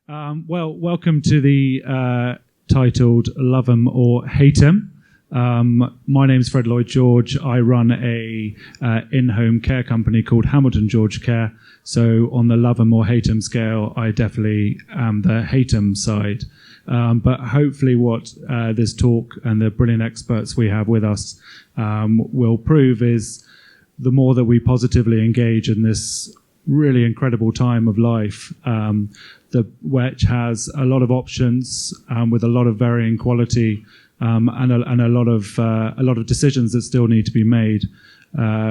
Well, welcome to the titled Love 'em or Hate 'em. My name's Fred Lloyd George. I run a in-home care company called Hamilton George Care. So on the love 'em or hate 'em scale, I definitely am the hate 'em side. But hopefully what this talk and the brilliant experts we have with us will prove is the more that we positively engage in this really incredible time of life, which has a lot of options with a lot of varying quality and a lot of decisions that still need to be made.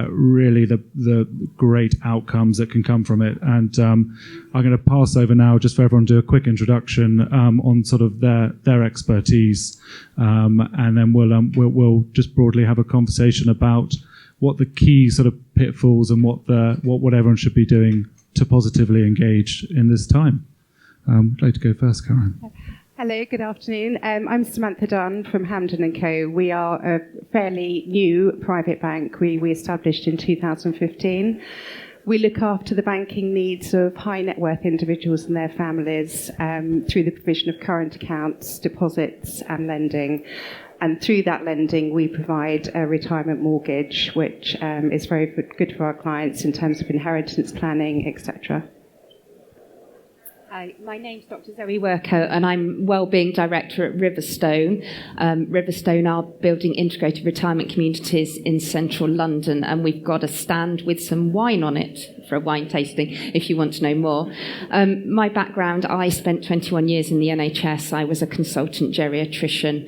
Really, the great outcomes that can come from it. And I'm going to pass over now just for everyone to do a quick introduction on sort of their expertise, and then we'll just broadly have a conversation about what the key sort of pitfalls and what everyone should be doing to positively engage in this time. I'd like to go first, Karen. Hello, good afternoon. I'm Samantha Dunn from Hamden & Co. We are a fairly new private bank. We established in 2015. We look after the banking needs of high net worth individuals and their families through the provision of current accounts, deposits and lending. And through that lending, we provide a retirement mortgage, which is very good for our clients in terms of inheritance planning, etc. Hi, my name's Dr. Zoe Worko, and I'm Wellbeing Director at Riverstone. Riverstone are building integrated retirement communities in central London, and we've got a stand with some wine on it for a wine tasting, if you want to know more. My background, I spent 21 years in the NHS. I was a consultant geriatrician.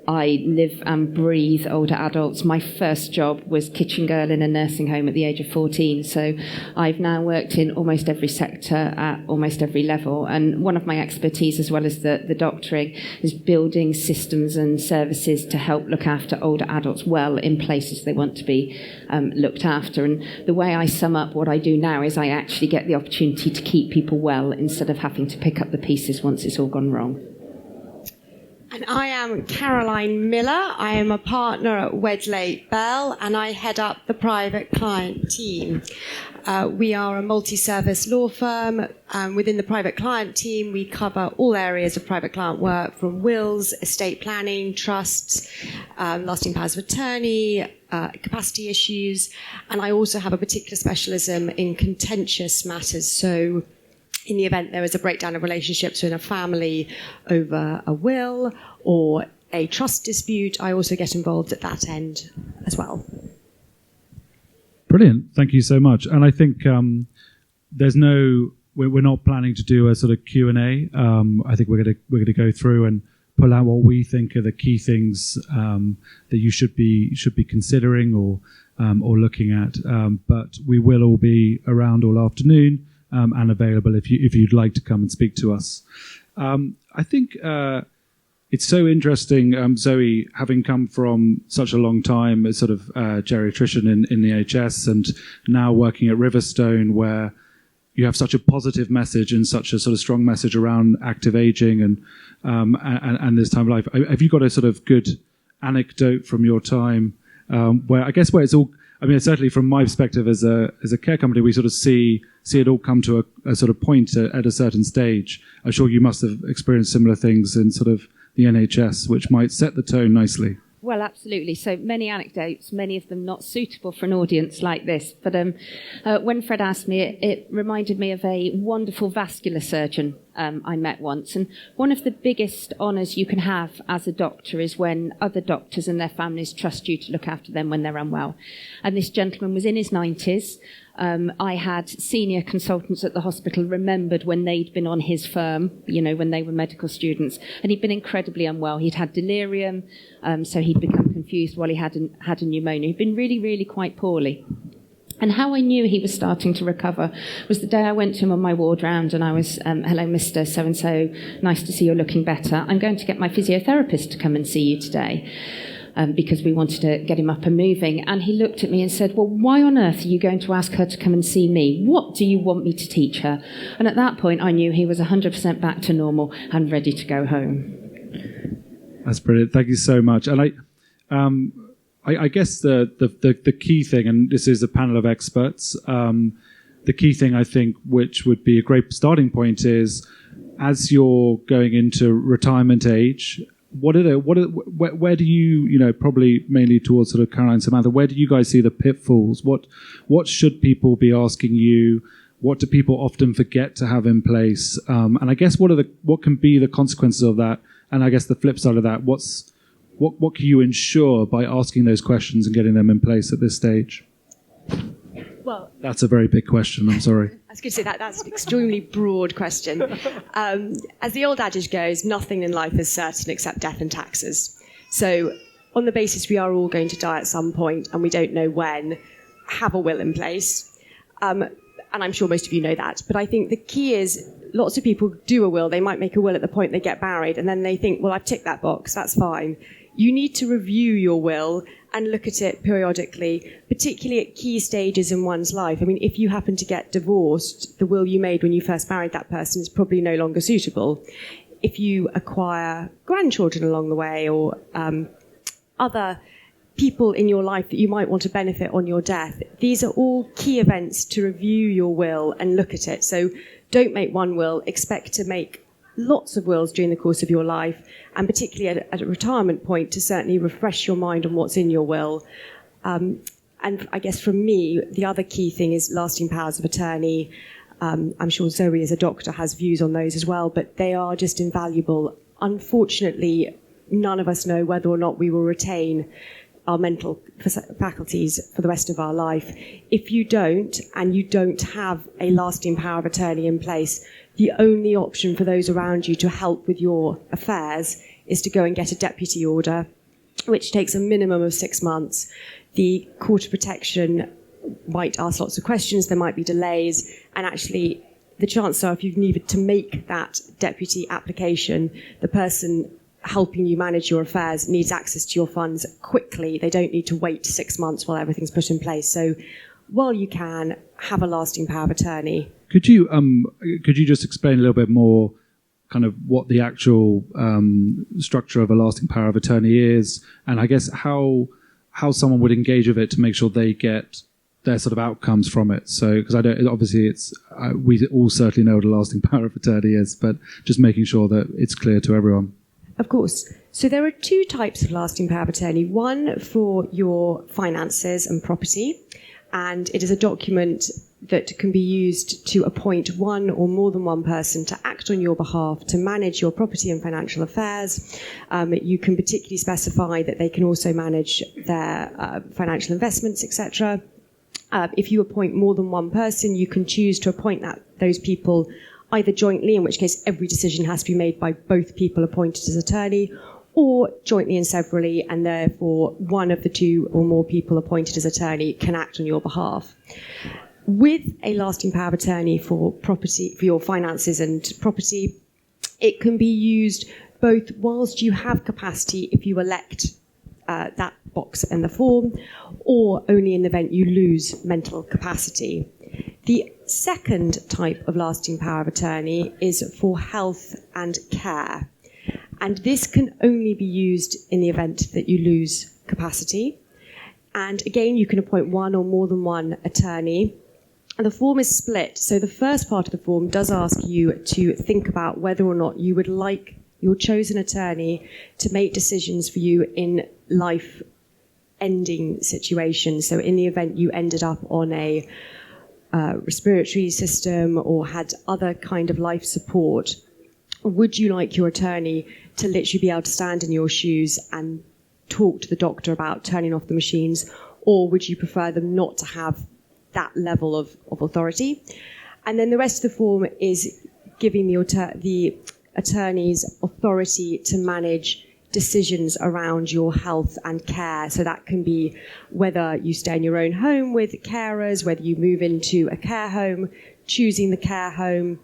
I live and breathe older adults. My first job was kitchen girl in a nursing home at the age of 14. So I've now worked in almost every sector at almost every level. And one of my expertise, as well as the doctoring, is building systems and services to help look after older adults well in places they want to be looked after. And the way I sum up what I do now is I actually get the opportunity to keep people well instead of having to pick up the pieces once it's all gone wrong. And I am Caroline Miller. I am a partner at Wedley Bell, and I head up the private client team. We are a multi-service law firm. Within the private client team, we cover all areas of private client work, from wills, estate planning, trusts, lasting powers of attorney, capacity issues. And I also have a particular specialism in contentious matters. So in the event there is a breakdown of relationships in a family over a will or a trust dispute, I also get involved at that end as well. Brilliant. Thank you so much. And I think we're not planning to do a sort of Q&A. I think we're going to go through and pull out what we think are the key things that you should be considering or looking at. But we will all be around all afternoon. And available if you'd like to come and speak to us. I think it's so interesting, Zoe, having come from such a long time as sort of geriatrician in the NHS and now working at Riverstone, where you have such a positive message and such a sort of strong message around active aging and this time of life. Have you got a sort of good anecdote from your time where it's all? I mean, certainly from my perspective as a care company, we sort of see it all come to a sort of point at a certain stage. I'm sure you must have experienced similar things in sort of the NHS, which might set the tone nicely. Well, absolutely. So many anecdotes, many of them not suitable for an audience like this. But when Fred asked me, it reminded me of a wonderful vascular surgeon I met once. And one of the biggest honours you can have as a doctor is when other doctors and their families trust you to look after them when they're unwell. And this gentleman was in his 90s. I had senior consultants at the hospital remembered when they'd been on his firm, when they were medical students, and he'd been incredibly unwell. He'd had delirium, so he'd become confused while he had a pneumonia. He'd been really, really quite poorly. And how I knew he was starting to recover was the day I went to him on my ward round and I was, hello, Mr. So-and-so, nice to see you're looking better. I'm going to get my physiotherapist to come and see you today. Because we wanted to get him up and moving. And he looked at me and said, well, why on earth are you going to ask her to come and see me? What do you want me to teach her? And at that point, I knew he was 100% back to normal and ready to go home. That's brilliant. Thank you so much. And I guess the key thing, and this is a panel of experts, the key thing, I think, which would be a great starting point is, as you're going into retirement age, where do you, probably mainly towards sort of Caroline and Samantha, where do you guys see the pitfalls? What should people be asking you? What do people often forget to have in place? And I guess what can be the consequences of that? And I guess the flip side of that, what can you ensure by asking those questions and getting them in place at this stage? Well, that's a very big question. I'm sorry. I was going to say that's an extremely broad question. As the old adage goes, nothing in life is certain except death and taxes. So on the basis we are all going to die at some point and we don't know when, have a will in place. And I'm sure most of you know that. But I think the key is lots of people do a will. They might make a will at the point they get married and then they think, well, I've ticked that box. That's fine. You need to review your will and look at it periodically, particularly at key stages in one's life. I mean, if you happen to get divorced, the will you made when you first married that person is probably no longer suitable. If you acquire grandchildren along the way or other people in your life that you might want to benefit on your death, these are all key events to review your will and look at it. So don't make one will, expect to make lots of wills during the course of your life, and particularly at a retirement point to certainly refresh your mind on what's in your will. And I guess from me, the other key thing is lasting powers of attorney. I'm sure Zoe as a doctor has views on those as well, but they are just invaluable. Unfortunately, none of us know whether or not we will retain our mental faculties for the rest of our life. If you don't, and you don't have a lasting power of attorney in place, the only option for those around you to help with your affairs is to go and get a deputy order, which takes a minimum of 6 months. The Court of Protection might ask lots of questions, there might be delays, and actually the chances are if you needed to make that deputy application, the person helping you manage your affairs needs access to your funds quickly. They don't need to wait 6 months while everything's put in place. So while you can, have a lasting power of attorney. Could you just explain a little bit more kind of what the actual structure of a lasting power of attorney is, and I guess how someone would engage with it to make sure they get their sort of outcomes from it? So, because I don't, obviously we all certainly know what a lasting power of attorney is, but just making sure that it's clear to everyone. Of course. So there are two types of lasting power of attorney. One for your finances and property, and it is a document that can be used to appoint one or more than one person to act on your behalf to manage your property and financial affairs. You can particularly specify that they can also manage their financial investments, etc. If you appoint more than one person, you can choose to appoint those people either jointly, in which case every decision has to be made by both people appointed as attorney, or jointly and severally, and therefore one of the two or more people appointed as attorney can act on your behalf. With a lasting power of attorney for property, for your finances and property, it can be used both whilst you have capacity if you elect that box in the form, or only in the event you lose mental capacity. The second type of lasting power of attorney is for health and care. And this can only be used in the event that you lose capacity. And again, you can appoint one or more than one attorney. And the form is split. So the first part of the form does ask you to think about whether or not you would like your chosen attorney to make decisions for you in life-ending situations. So in the event you ended up on a respiratory system or had other kind of life support, would you like your attorney to literally be able to stand in your shoes and talk to the doctor about turning off the machines, or would you prefer them not to have that level of authority? And then the rest of the form is giving the attorneys authority to manage decisions around your health and care. So that can be whether you stay in your own home with carers, whether you move into a care home, choosing the care home.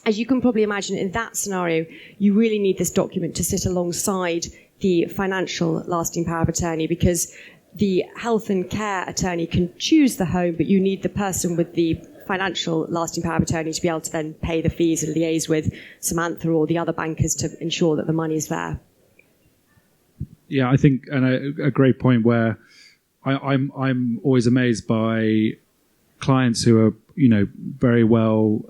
As you can probably imagine, in that scenario, you really need this document to sit alongside the financial lasting power of attorney, because the health and care attorney can choose the home, but you need the person with the financial lasting power of attorney to be able to then pay the fees and liaise with Samantha or the other bankers to ensure that the money is there. Yeah, I think, and a great point where I'm always amazed by clients who very well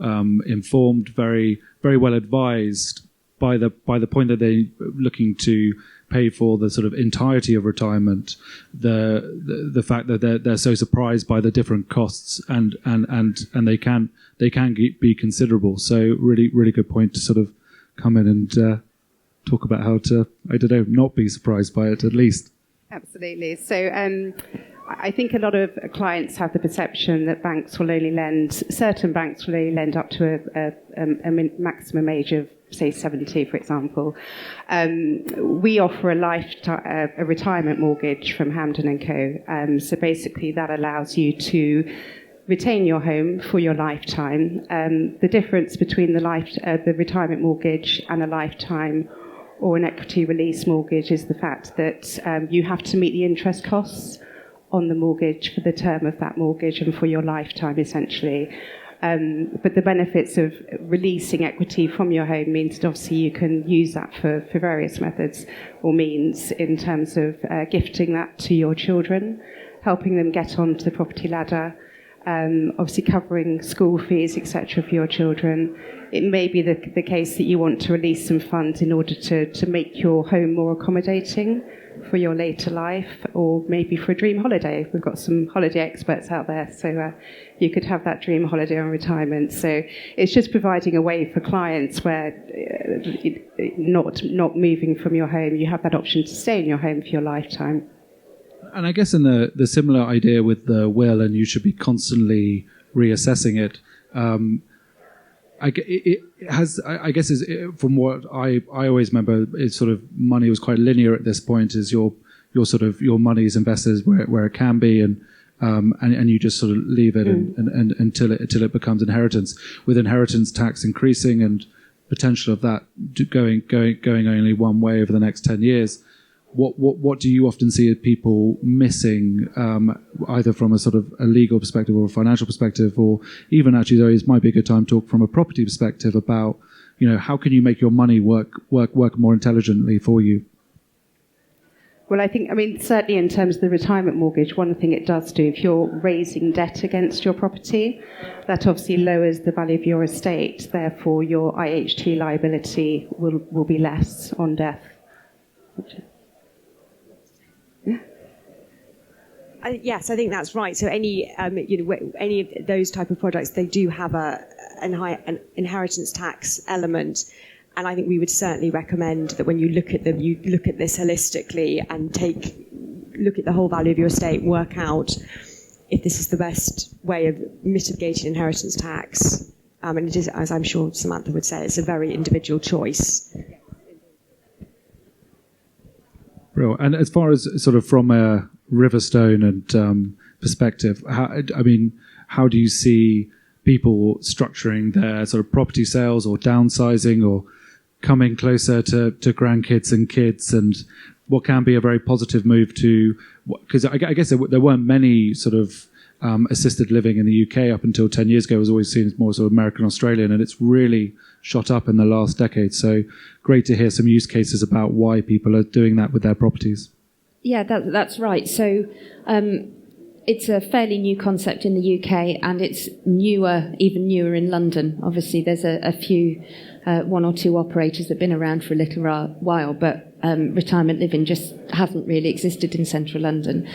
informed, very very well advised by the point that they're looking to pay for the sort of entirety of retirement, the fact that they're so surprised by the different costs and they can be considerable. So really really good point to sort of come in and talk about how to, I don't know, not be surprised by it at least. Absolutely. So I think a lot of clients have the perception that certain banks will only lend up to a maximum age of, say, 70, for example. We offer a retirement mortgage from Hampden & Co. So basically that allows you to retain your home for your lifetime. The difference between the retirement mortgage and a lifetime or an equity release mortgage is the fact that you have to meet the interest costs on the mortgage for the term of that mortgage and for your lifetime, essentially. But the benefits of releasing equity from your home means that obviously you can use that for various methods or means in terms of gifting that to your children, helping them get onto the property ladder, obviously covering school fees, etc. for your children. It may be the case that you want to release some funds in order to make your home more accommodating for your later life, or maybe for a dream holiday. We've got some holiday experts out there, so you could have that dream holiday on retirement. So it's just providing a way for clients where not moving from your home, you have that option to stay in your home for your lifetime. And I guess in the similar idea with the will, and you should be constantly reassessing it. I guess from what I always remember, it's sort of money was quite linear at this point. Is your money is invested where it can be, and you just sort of leave it and until it becomes inheritance. With inheritance tax increasing and potential of that going only one way over the next 10 years. What do you often see as people missing, either from a sort of a legal perspective or a financial perspective, or even actually, though it might be a good time to talk from a property perspective about, how can you make your money work more intelligently for you? Well, certainly in terms of the retirement mortgage, one thing it does do, if you're raising debt against your property, that obviously lowers the value of your estate. Therefore, your IHT liability will be less on death. Yes, I think that's right. So any of those type of products, they do have an inheritance tax element, and I think we would certainly recommend that when you look at them, you look at this holistically and look at the whole value of your estate, work out if this is the best way of mitigating inheritance tax. And it is, as I'm sure Samantha would say, it's a very individual choice. Brilliant. And as far as sort of from a Riverstone and perspective, how do you see people structuring their sort of property sales or downsizing or coming closer to grandkids and kids, and what can be a very positive move to, because I guess there weren't many sort of assisted living in the UK up until 10 years ago. It was always seen as more sort of American Australian, and it's really shot up in the last decade. So great to hear some use cases about why people are doing that with their properties. Yeah, that's right. So it's a fairly new concept in the UK, and it's even newer in London. Obviously, there's a few, one or two operators that have been around for a little while, but retirement living just hasn't really existed in central London.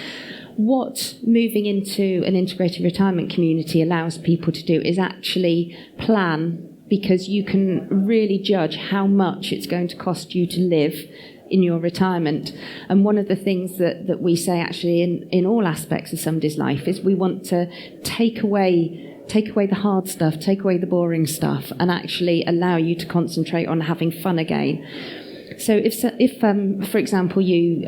What moving into an integrated retirement community allows people to do is actually plan, because you can really judge how much it's going to cost you to live in your retirement. And one of the things that we say actually in all aspects of somebody's life is we want to take away the hard stuff, take away the boring stuff, and actually allow you to concentrate on having fun again. So if for example, you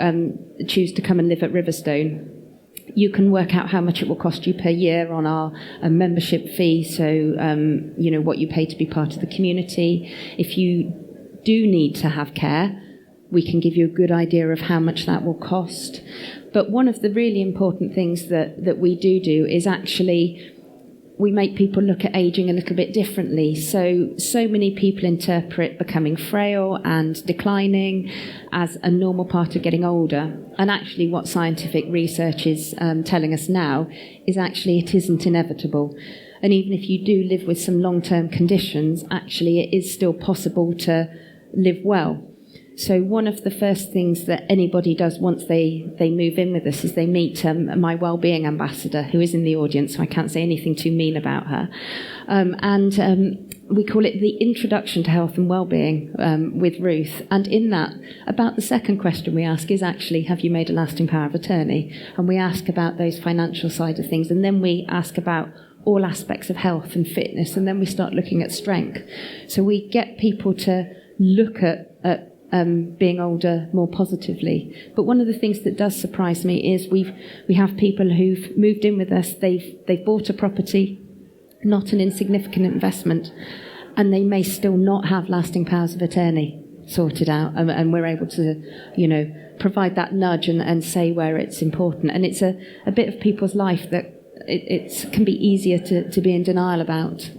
choose to come and live at Riverstone, you can work out how much it will cost you per year on our membership fee, so what you pay to be part of the community. If you do need to have care, we can give you a good idea of how much that will cost. But one of the really important things that we do is actually we make people look at ageing a little bit differently. So many people interpret becoming frail and declining as a normal part of getting older. And actually what scientific research is telling us now is actually it isn't inevitable. And even if you do live with some long-term conditions, actually it is still possible to live well. So one of the first things that anybody does once they move in with us is they meet my wellbeing ambassador, who is in the audience, so I can't say anything too mean about her. We call it the Introduction to Health and Wellbeing with Ruth. And in that, about the second question we ask is actually, have you made a lasting power of attorney? And we ask about those financial side of things. And then we ask about all aspects of health and fitness. And then we start looking at strength. So we get people to look at being older more positively. But one of the things that does surprise me is we have people who've moved in with us, they've bought a property, not an insignificant investment, and they may still not have lasting powers of attorney sorted out, and we're able to, provide that nudge and say where it's important. And it's a bit of people's life that it can be easier to be in denial about.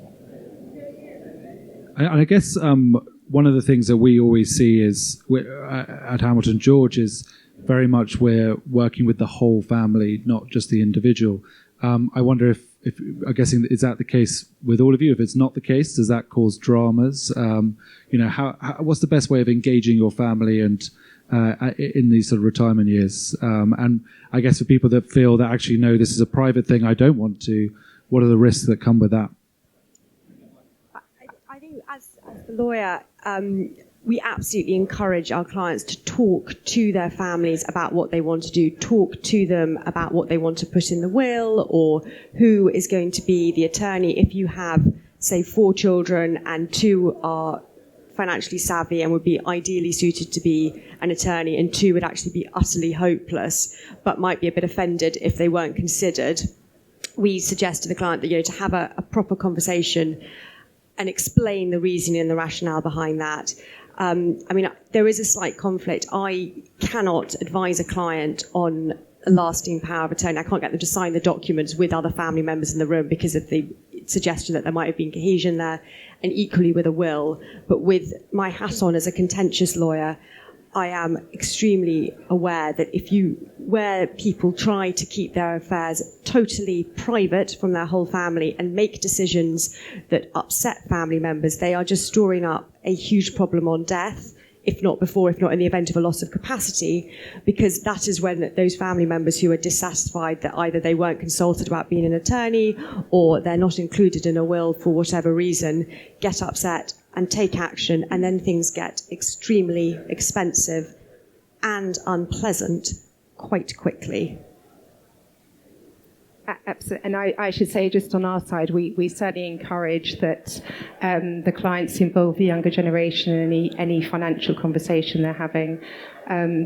I guess one of the things that we always see is at Hamilton George is very much we're working with the whole family, not just the individual. I wonder if I'm guessing, is that the case with all of you? If it's not the case, does that cause dramas? What's the best way of engaging your family and in these sort of retirement years? And I guess for people that feel that actually, no, this is a private thing, I don't want to, what are the risks that come with that? I think as the lawyer, we absolutely encourage our clients to talk to their families about what they want to do, talk to them about what they want to put in the will or who is going to be the attorney. If you have, say, 4 children and 2 are financially savvy and would be ideally suited to be an attorney, and 2 would actually be utterly hopeless but might be a bit offended if they weren't considered, we suggest to the client that, to have a proper conversation and explain the reasoning and the rationale behind that. There is a slight conflict. I cannot advise a client on a lasting power of attorney. I can't get them to sign the documents with other family members in the room because of the suggestion that there might have been cohesion there, and equally with a will. But with my hat on as a contentious lawyer, I am extremely aware that where people try to keep their affairs totally private from their whole family and make decisions that upset family members, they are just storing up a huge problem on death, if not in the event of a loss of capacity, because that is when those family members who are dissatisfied that either they weren't consulted about being an attorney or they're not included in a will for whatever reason, get upset and take action, and then things get extremely expensive and unpleasant quite quickly. Absolutely. And I should say, just on our side, we certainly encourage that the clients involve the younger generation in any financial conversation they're having.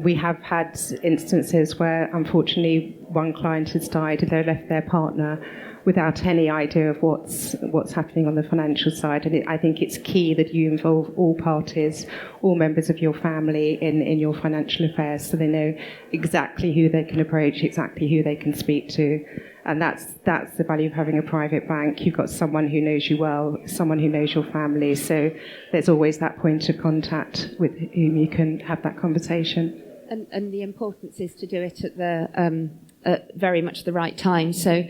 We have had instances where, unfortunately, one client has died and they've left their partner without any idea of what's happening on the financial side. And I think it's key that you involve all parties, all members of your family in your financial affairs, so they know exactly who they can approach, exactly who they can speak to. And that's the value of having a private bank. You've got someone who knows you well, someone who knows your family, so there's always that point of contact with whom you can have that conversation. And the importance is to do it at very much the right time. So,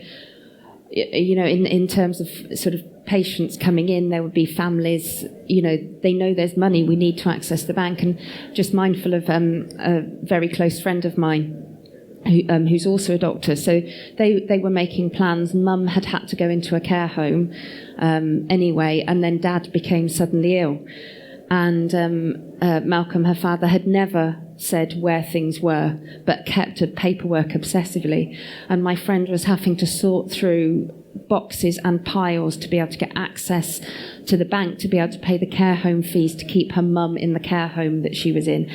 in terms of sort of patients coming in, there would be families, they know there's money, we need to access the bank. And just mindful of a very close friend of mine who's also a doctor. So they were making plans. Mum had to go into a care home anyway, and then Dad became suddenly ill. And Malcolm, her father, had never said where things were, but kept a paperwork obsessively. And my friend was having to sort through boxes and piles to be able to get access to the bank, to be able to pay the care home fees to keep her mum in the care home that she was in.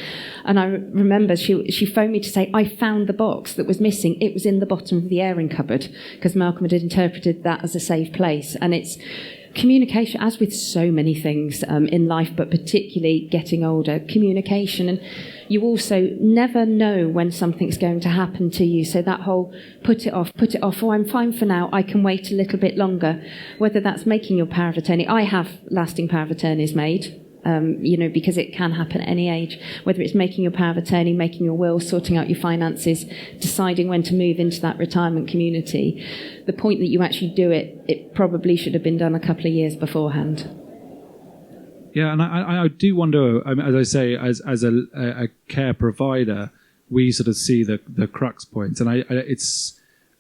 And I remember she phoned me to say, I found the box that was missing. It was in the bottom of the airing cupboard, because Malcolm had interpreted that as a safe place. And it's communication, as with so many things in life, but particularly getting older, communication. And you also never know when something's going to happen to you. So that whole put it off, oh, I'm fine for now, I can wait a little bit longer. Whether that's making your power of attorney. I have lasting power of attorneys made. because it can happen at any age, whether it's making your power of attorney, making your will, sorting out your finances, deciding when to move into that retirement community. The point that you actually do it, it probably should have been done a couple of years beforehand. Yeah, and I do wonder, as I say, as a care provider, we sort of see the crux points, and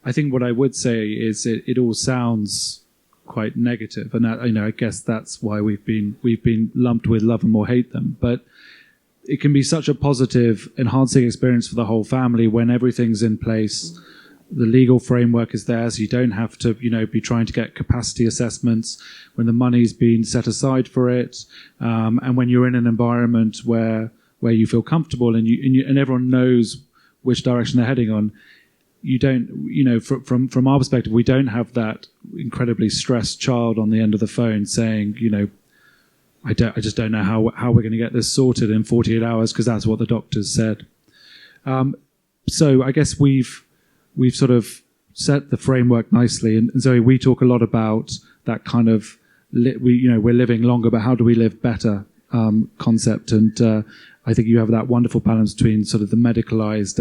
I think what I would say is it all sounds quite negative, and I guess that's why we've been lumped with love them or hate them. But it can be such a positive, enhancing experience for the whole family when everything's in place. The legal framework is there, so you don't have to, be trying to get capacity assessments when the money's been set aside for it, and when you're in an environment where you feel comfortable and everyone knows which direction they're heading on. You don't, from our perspective, we don't have that incredibly stressed child on the end of the phone saying, I just don't know how we're going to get this sorted in 48 hours because that's what the doctors said. So I guess we've sort of set the framework nicely, and Zoe, we talk a lot about that kind of we're living longer, but how do we live better concept, and I think you have that wonderful balance between sort of the medicalized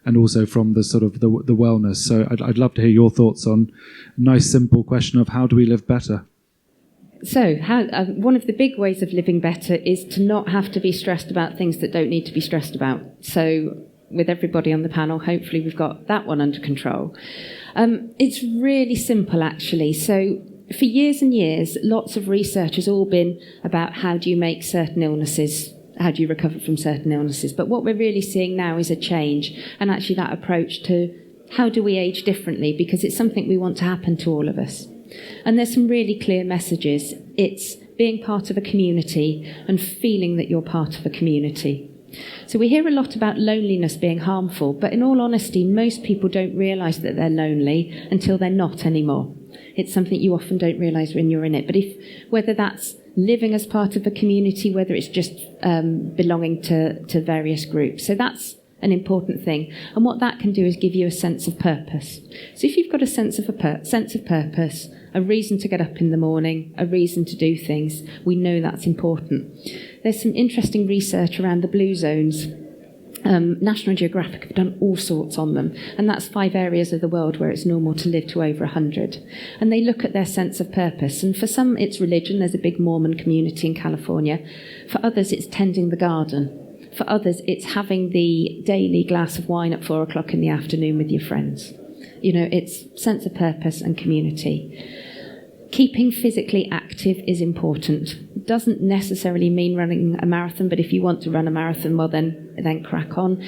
and also from the sort of the wellness. So I'd love to hear your thoughts on a nice simple question of how do we live better. So one of the big ways of living better is to not have to be stressed about things that don't need to be stressed about. So with everybody on the panel, hopefully we've got that one under control. It's really simple, actually. So for years and years, lots of research has all been about how do you make certain illnesses, how do you recover from certain illnesses. But what we're really seeing now is a change, and actually that approach to how do we age differently, because it's something we want to happen to all of us. And there's some really clear messages. It's being part of a community and feeling that you're part of a community. So we hear a lot about loneliness being harmful, but in all honesty, most people don't realise that they're lonely until they're not anymore. It's something you often don't realise when you're in it. But whether that's living as part of a community, whether it's just belonging to various groups. So that's an important thing. And what that can do is give you a sense of purpose. So if you've got a sense of purpose, a reason to get up in the morning, a reason to do things, we know that's important. There's some interesting research around the blue zones. National Geographic have done all sorts on them, and that's 5 areas of the world where it's normal to live to over 100. And they look at their sense of purpose, and for some it's religion. There's a big Mormon community in California. For others it's tending the garden. For others it's having the daily glass of wine at 4 o'clock in the afternoon with your friends. It's sense of purpose and community. Keeping physically active is important. Doesn't necessarily mean running a marathon, but if you want to run a marathon, well then crack on.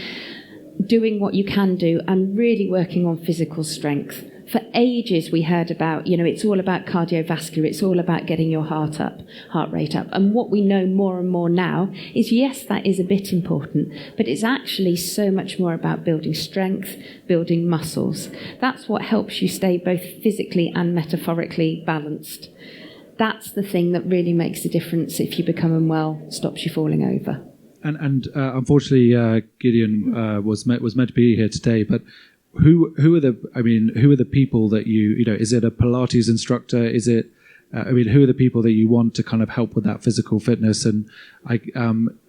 Doing what you can do and really working on physical strength. For ages we heard about, it's all about cardiovascular, it's all about getting your heart rate up. And what we know more and more now is, yes, that is a bit important, but it's actually so much more about building strength, building muscles. That's what helps you stay both physically and metaphorically balanced. That's the thing that really makes a difference if you become unwell, stops you falling over. And unfortunately, Gideon was meant to be here today, but who are the people that is it a Pilates instructor? Is it, who are the people that you want to kind of help with that physical fitness? And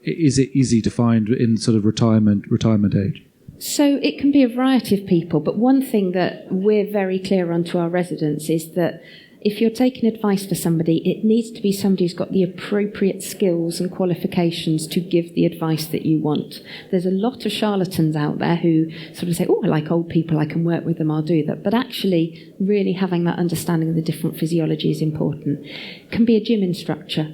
is it easy to find in sort of retirement age? So it can be a variety of people, but one thing that we're very clear on to our residents is that if you're taking advice for somebody, it needs to be somebody who's got the appropriate skills and qualifications to give the advice that you want. There's a lot of charlatans out there who sort of say, I like old people, I can work with them, I'll do that. But actually, really having that understanding of the different physiology is important. It can be a gym instructor.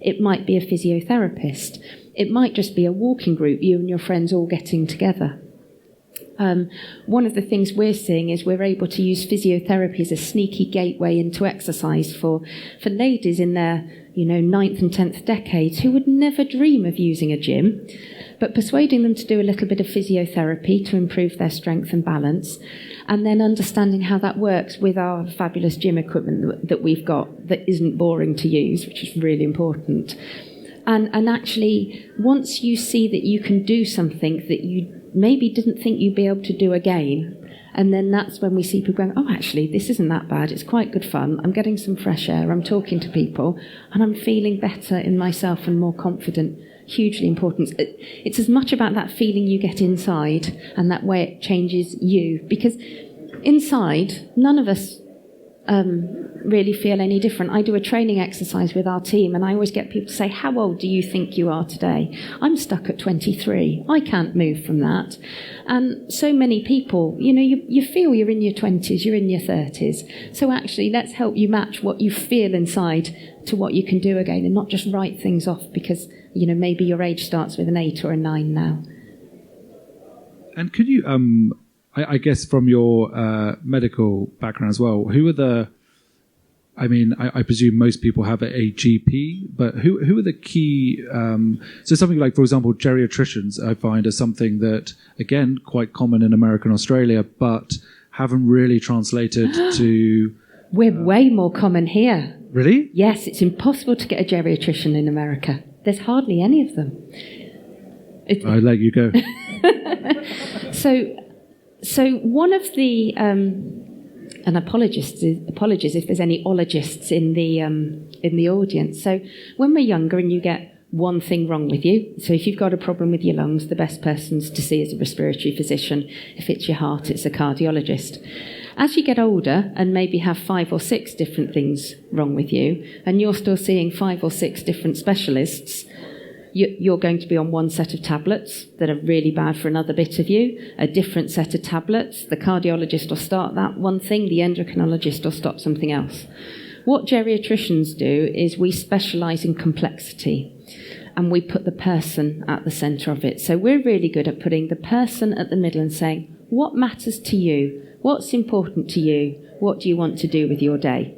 It might be a physiotherapist. It might just be a walking group, you and your friends all getting together. One of the things we're seeing is we're able to use physiotherapy as a sneaky gateway into exercise for ladies in their 9th and 10th decades who would never dream of using a gym, but persuading them to do a little bit of physiotherapy to improve their strength and balance, and then understanding how that works with our fabulous gym equipment that we've got that isn't boring to use, which is really important. And actually, once you see that you can do something that you maybe didn't think you'd be able to do again, And then that's when we see people going, oh, actually, this isn't that bad. It's quite good fun. I'm getting some fresh air. I'm talking to people and I'm feeling better in myself and more confident. Hugely important. It's as much about that feeling you get inside and that way it changes you. Because inside, none of us really feel any different. I do a training exercise with our team and I always get people to say, how old do you think you are today? I'm stuck at 23. I can't move from that. And so many people, you feel you're in your 20s, you're in your 30s. So actually, let's help you match what you feel inside to what you can do again and not just write things off because, maybe your age starts with an 8 or a 9 now. And could you, I guess from your medical background as well, who are I presume most people have a GP, but who are the key, so something like, for example, geriatricians, I find are something that, again, quite common in America and Australia, but haven't really translated to... We're way more common here. Really? Yes, it's impossible to get a geriatrician in America. There's hardly any of them. I'll let you go. So one of the... and apologies if there's any ologists in the audience. So when we're younger and you get one thing wrong with you, so if you've got a problem with your lungs, the best persons to see is a respiratory physician. If it's your heart, it's a cardiologist. As you get older and maybe have 5 or 6 different things wrong with you, and you're still seeing 5 or 6 different specialists, you're going to be on one set of tablets that are really bad for another bit of you, a different set of tablets. The cardiologist will start that one thing, the endocrinologist will stop something else. What geriatricians do is we specialise in complexity and we put the person at the centre of it. So we're really good at putting the person at the middle and saying, what matters to you? What's important to you? What do you want to do with your day?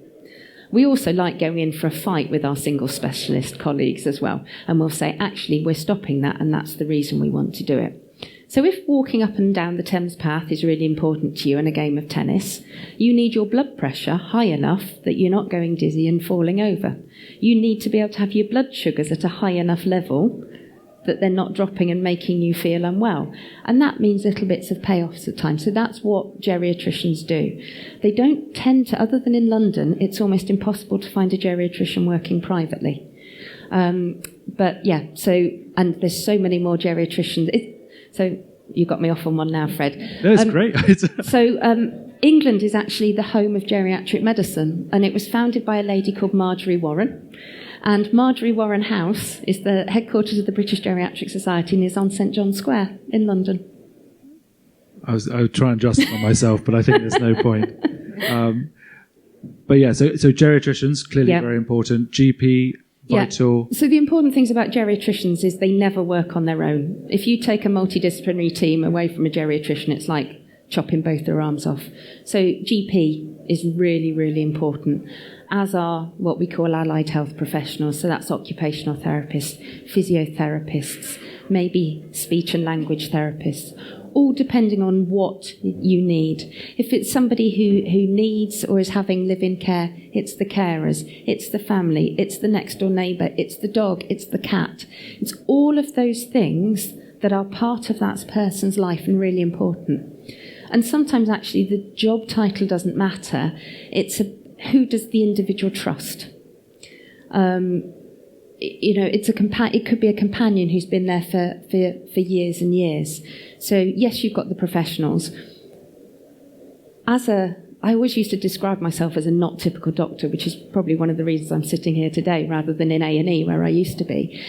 We also like going in for a fight with our single specialist colleagues as well. And we'll say, actually, we're stopping that, and that's the reason we want to do it. So if walking up and down the Thames path is really important to you in a game of tennis, you need your blood pressure high enough that you're not going dizzy and falling over. You need to be able to have your blood sugars at a high enough level that they're not dropping and making you feel unwell. And that means little bits of payoffs at times. So that's what geriatricians do. They don't tend to, other than in London, it's almost impossible to find a geriatrician working privately. But yeah, and there's so many more geriatricians. So you got me off on one now, Fred. No, it's great. England is actually the home of geriatric medicine, and it was founded by a lady called Marjorie Warren. And Marjorie Warren House is the headquarters of the British Geriatric Society and is on St John's Square in London. I would try and justify myself, but I think there's no point. But yeah, so geriatricians, clearly very important. GP, vital. Yeah. So the important things about geriatricians is they never work on their own. If you take a multidisciplinary team away from a geriatrician, it's like chopping both their arms off. So GP is really, really important, as are what we call allied health professionals. So that's occupational therapists, physiotherapists, maybe speech and language therapists, all depending on what you need. If it's somebody who needs or is having live-in care, it's the carers, it's the family, it's the next-door neighbour, it's the dog, it's the cat. It's all of those things that are part of that person's life and really important. And sometimes actually the job title doesn't matter. It's who does the individual trust? It could be a companion who's been there for years and years. So yes, you've got the professionals. I always used to describe myself as a not typical doctor, which is probably one of the reasons I'm sitting here today rather than in A&E where I used to be.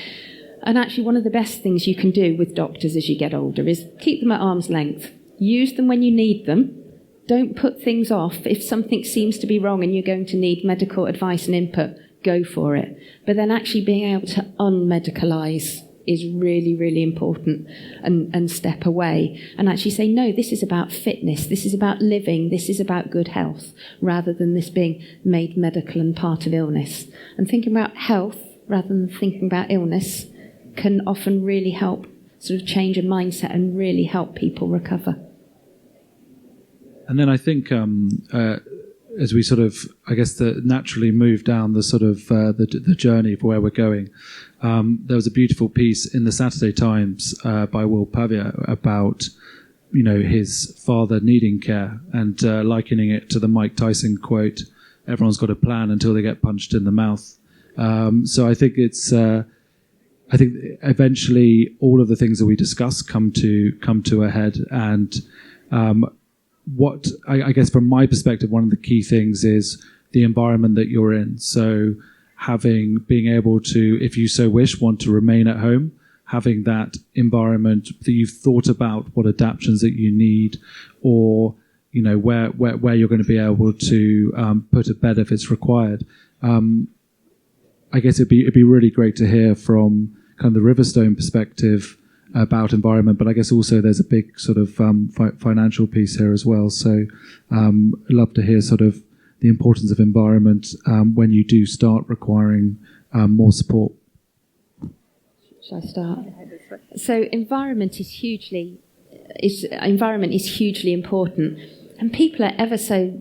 And actually one of the best things you can do with doctors as you get older is keep them at arm's length. Use them when you need them. Don't put things off. If something seems to be wrong and you're going to need medical advice and input, go for it. But then actually being able to unmedicalise is really, really important and step away and actually say, no, this is about fitness, this is about living, this is about good health, rather than this being made medical and part of illness. And thinking about health rather than thinking about illness can often really help sort of change a mindset and really help people recover. And then I think as we sort of, I guess, naturally move down the sort of the journey for where we're going, there was a beautiful piece in the Saturday Times by Will Pavia about his father needing care, and likening it to the Mike Tyson quote, "Everyone's got a plan until they get punched in the mouth." So I think I think eventually all of the things that we discuss come to a head. And what I guess from my perspective, one of the key things is the environment that you're in. So being able to, if you so wish, want to remain at home, having that environment that you've thought about what adaptations that you need, or where you're going to be able to put a bed if it's required. I guess it'd be really great to hear from kind of the Riverstone perspective about environment, but I guess also there's a big sort of financial piece here as well. So I'd love to hear sort of the importance of environment when you do start requiring more support. Shall I start? So environment is hugely important, and people are ever so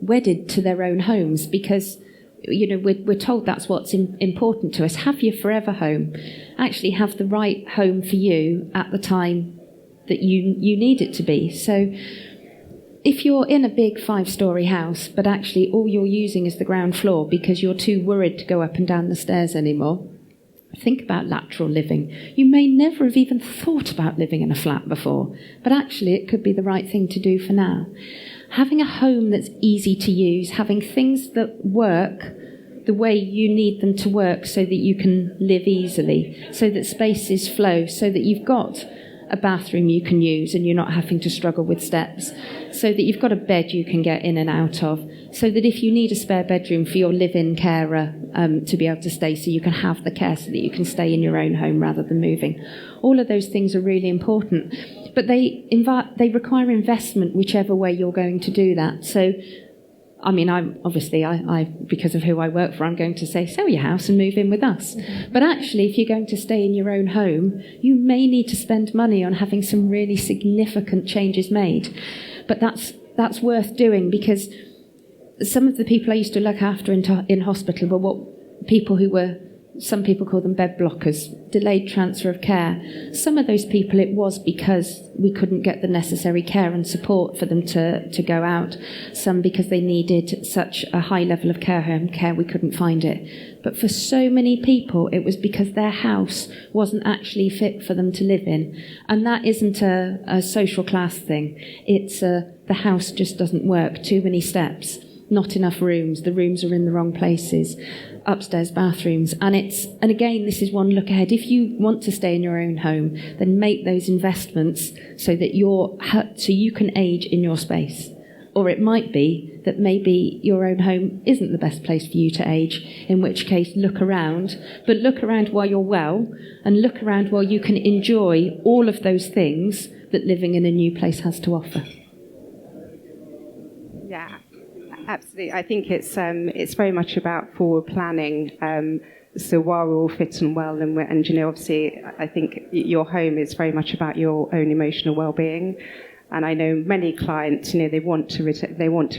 wedded to their own homes because we're told that's what's important to us. Have your forever home. Actually have the right home for you at the time that you need it to be. So if you're in a big 5-storey house, but actually all you're using is the ground floor because you're too worried to go up and down the stairs anymore, think about lateral living. You may never have even thought about living in a flat before, but actually it could be the right thing to do for now. Having a home that's easy to use, having things that work the way you need them to work so that you can live easily, so that spaces flow, so that you've got a bathroom you can use and you're not having to struggle with steps, so that you've got a bed you can get in and out of, so that if you need a spare bedroom for your live-in carer to be able to stay, so you can have the care so that you can stay in your own home rather than moving. All of those things are really important, but they require investment whichever way you're going to do that. So I mean, I because of who I work for, I'm going to say, sell your house and move in with us. Mm-hmm. But actually, if you're going to stay in your own home, you may need to spend money on having some really significant changes made. But that's worth doing, because some of the people I used to look after in hospital were some people call them bed blockers, delayed transfer of care. Some of those people, it was because we couldn't get the necessary care and support for them to go out. Some because they needed such a high level of home care we couldn't find it. But for so many people, it was because their house wasn't actually fit for them to live in. And that isn't a social class thing. It's the house just doesn't work. Too many steps, not enough rooms. The rooms are in the wrong places. Upstairs bathrooms, and again, this is one look ahead. If you want to stay in your own home, then make those investments so that you can age in your space. Or it might be that maybe your own home isn't the best place for you to age, in which case look around, but look around while you're well, and look around while you can enjoy all of those things that living in a new place has to offer. Yeah. Absolutely. I think it's very much about forward planning. So while we're all fit and well, and obviously, I think your home is very much about your own emotional well-being. And I know many clients, they want to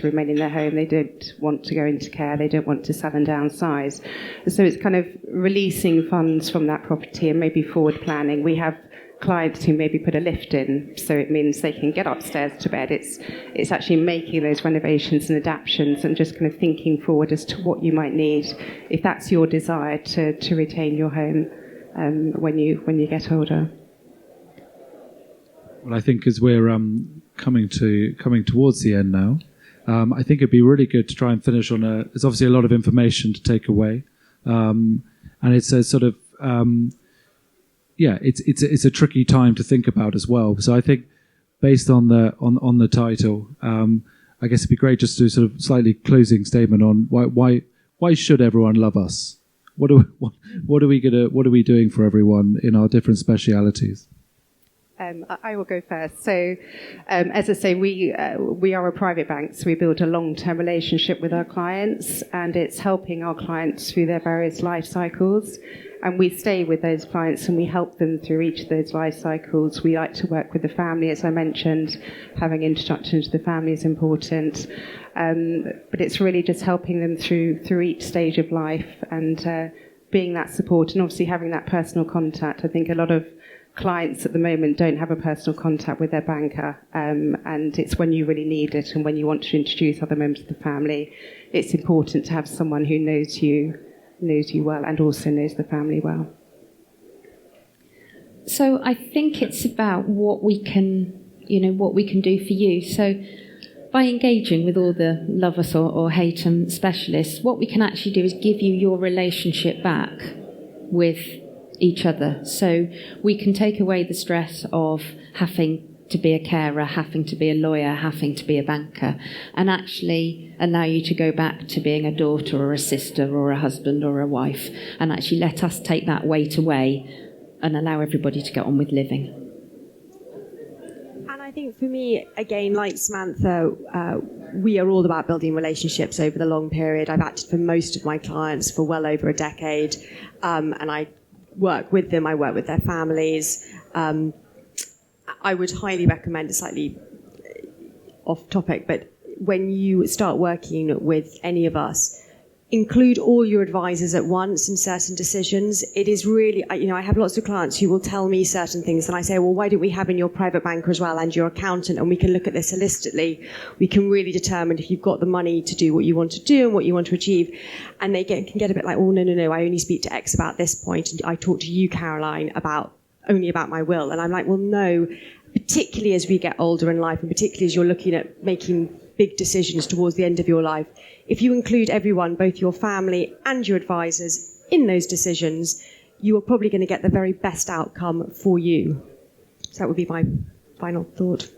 remain in their home. They don't want to go into care. They don't want to sell and downsize. So it's kind of releasing funds from that property and maybe forward planning. We have clients who maybe put a lift in, so it means they can get upstairs to bed. It's actually making those renovations and adaptations and just kind of thinking forward as to what you might need if that's your desire to retain your home when you get older. Well, I think as we're coming towards the end now, I think it'd be really good to try and finish on there's obviously a lot of information to take away, and it's a sort of it's a tricky time to think about as well. So I think, based on the title, I guess it'd be great just to do sort of slightly closing statement on why should everyone love us? What are we doing for everyone in our different specialities? I will go first. So, as I say, we are a private bank, so we build a long-term relationship with our clients, and it's helping our clients through their various life cycles. And we stay with those clients and we help them through each of those life cycles. We like to work with the family, as I mentioned. Having introduction to the family is important. But it's really just helping them through each stage of life and being that support, and obviously having that personal contact. I think a lot of clients at the moment don't have a personal contact with their banker, and it's when you really need it and when you want to introduce other members of the family, it's important to have someone who knows you well and also knows the family well. So I think it's about what we can do for you. So by engaging with all the love us or hate 'em specialists, what we can actually do is give you your relationship back with each other. So we can take away the stress of having to be a carer, having to be a lawyer, having to be a banker, and actually allow you to go back to being a daughter or a sister or a husband or a wife, and actually let us take that weight away and allow everybody to get on with living. And I think for me, again, like Samantha, we are all about building relationships over the long period. I've acted for most of my clients for well over a decade, and I work with them, I work with their families. I would highly recommend, slightly off topic, but when you start working with any of us, include all your advisors at once in certain decisions. It is really, I have lots of clients who will tell me certain things, and I say, well, why don't we have in your private banker as well and your accountant, and we can look at this holistically. We can really determine if you've got the money to do what you want to do and what you want to achieve. And they can get a bit like, oh, no, I only speak to X about this point, and I talk to you, Caroline, only about my will. And I'm like, well, no, particularly as we get older in life, and particularly as you're looking at making big decisions towards the end of your life, if you include everyone, both your family and your advisors, in those decisions, you are probably going to get the very best outcome for you. So that would be my final thought.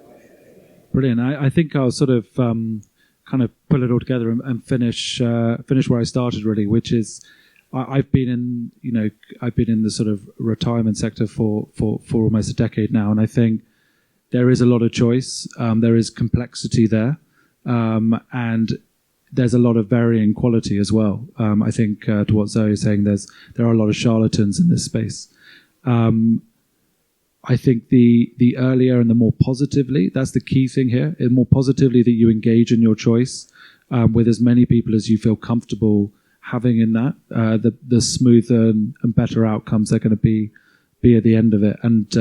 Brilliant. I think I'll sort of kind of pull it all together and finish where I started, really, which is I've been in the sort of retirement sector for almost a decade now, and I think there is a lot of choice. There is complexity there, and there's a lot of varying quality as well. I think to what Zoe is saying, there are a lot of charlatans in this space. I think the earlier and the more positively, that's the key thing here. The more positively that you engage in your choice with as many people as you feel comfortable having in that, the smoother and better outcomes are going to be at the end of it. And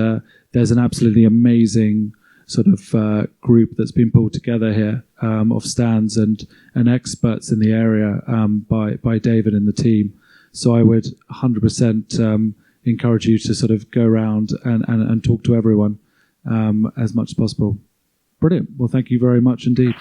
there's an absolutely amazing sort of group that's been pulled together here of stands and experts in the area by David and the team. So I would 100% encourage you to sort of go around and talk to everyone as much as possible. Brilliant. Well, thank you very much indeed.